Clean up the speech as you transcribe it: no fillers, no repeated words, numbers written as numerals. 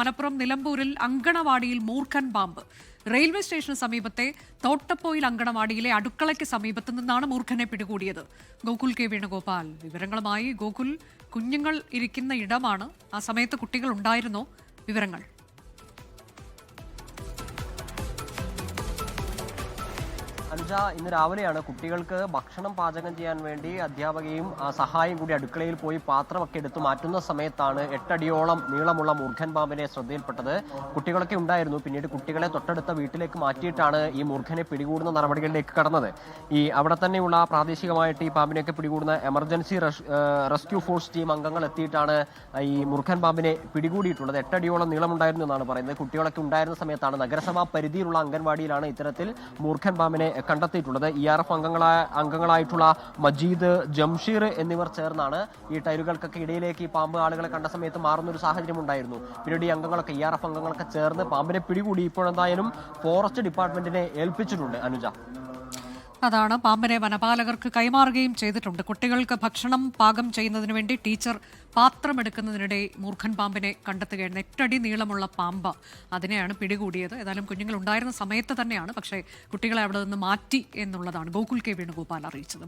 മലപ്പുറം നിലമ്പൂരിൽ അങ്കണവാടിയിൽ മൂർഖൻ പാമ്പ്. റെയിൽവേ സ്റ്റേഷന് സമീപത്തെ തോട്ടപ്പോയിൽ അങ്കണവാടിയിലെ അടുക്കളയ്ക്ക് സമീപത്ത് നിന്നാണ് മൂർഖനെ പിടികൂടിയത്. ഗോകുൽ കെ വേണുഗോപാൽ വിവരങ്ങളുമായി. ഗോകുൽ, കുഞ്ഞുങ്ങൾ ഇരിക്കുന്ന ഇടമാണ്, ആ സമയത്ത് കുട്ടികൾ ഉണ്ടായിരുന്നോ? വിവരങ്ങൾ. അനുജ, ഇന്ന് രാവിലെയാണ് കുട്ടികൾക്ക് ഭക്ഷണം പാചകം ചെയ്യാൻ വേണ്ടി അധ്യാപകയും സഹായം കൂടി അടുക്കളയിൽ പോയി പാത്രമൊക്കെ എടുത്ത് മാറ്റുന്ന സമയത്താണ് 8 അടിയോളം നീളമുള്ള മൂർഖൻ പാമ്പിനെ ശ്രദ്ധയിൽപ്പെട്ടത്. കുട്ടികളൊക്കെ ഉണ്ടായിരുന്നു. പിന്നീട് കുട്ടികളെ തൊട്ടടുത്ത വീട്ടിലേക്ക് മാറ്റിയിട്ടാണ് ഈ മൂർഖനെ പിടികൂടുന്ന നടപടികളിലേക്ക് കടന്നത്. അവിടെ തന്നെയുള്ള പ്രാദേശികമായിട്ട് ഈ പാമ്പിനെയൊക്കെ പിടികൂടുന്ന എമർജൻസി റെസ്ക്യൂ ഫോഴ്സ് ടീം അംഗങ്ങൾ എത്തിയിട്ടാണ് ഈ മൂർഖൻ പാമ്പിനെ പിടികൂടിയിട്ടുള്ളത്. 8 അടിയോളം നീളമുണ്ടായിരുന്നു എന്നാണ് പറയുന്നത്. കുട്ടികളൊക്കെ ഉണ്ടായിരുന്ന സമയത്താണ് നഗരസഭാ പരിധിയിലുള്ള അംഗൻവാടിയിലാണ് ഇത്തരത്തിൽ മൂർഖൻ പാമ്പിനെ കണ്ടെത്തിയിട്ടുള്ളത്. ERF അംഗങ്ങളായിട്ടുള്ള മജീദ്, ജംഷീർ എന്നിവർ ചേർന്നാണ് ഈ ടൈലുകൾക്കൊക്കെ ഇടയിലേക്ക് ഈ പാമ്പ് ആളുകളെ കണ്ട സമയത്ത് മാറുന്ന ഒരു സാഹചര്യം ഉണ്ടായിരുന്നു. പിന്നീട് ഈ അംഗങ്ങളൊക്കെ ERF അംഗങ്ങളൊക്കെ ചേർന്ന് പാമ്പിനെ പിടികൂടി ഇപ്പോഴെന്തായാലും ഫോറസ്റ്റ് ഡിപ്പാർട്ട്മെന്റിനെ ഏൽപ്പിച്ചിട്ടുണ്ട്. അനുജ, അതാണ്, പാമ്പിനെ വനപാലകർക്ക് കൈമാറുകയും ചെയ്തിട്ടുണ്ട്. കുട്ടികൾക്ക് ഭക്ഷണം പാകം ചെയ്യുന്നതിന് വേണ്ടി ടീച്ചർ പാത്രമെടുക്കുന്നതിനിടെ മൂർഖൻ പാമ്പിനെ കണ്ടെത്തുകയായിരുന്നു. 8 അടി നീളമുള്ള പാമ്പ്, അതിനെയാണ് പിടികൂടിയത്. ഏതായാലും കുഞ്ഞുങ്ങൾ ഉണ്ടായിരുന്ന സമയത്ത് തന്നെയാണ്, പക്ഷേ കുട്ടികളെ അവിടെ നിന്ന് മാറ്റി എന്നുള്ളതാണ് ഗോകുൽ കെ വേണുഗോപാൽ അറിയിച്ചത്.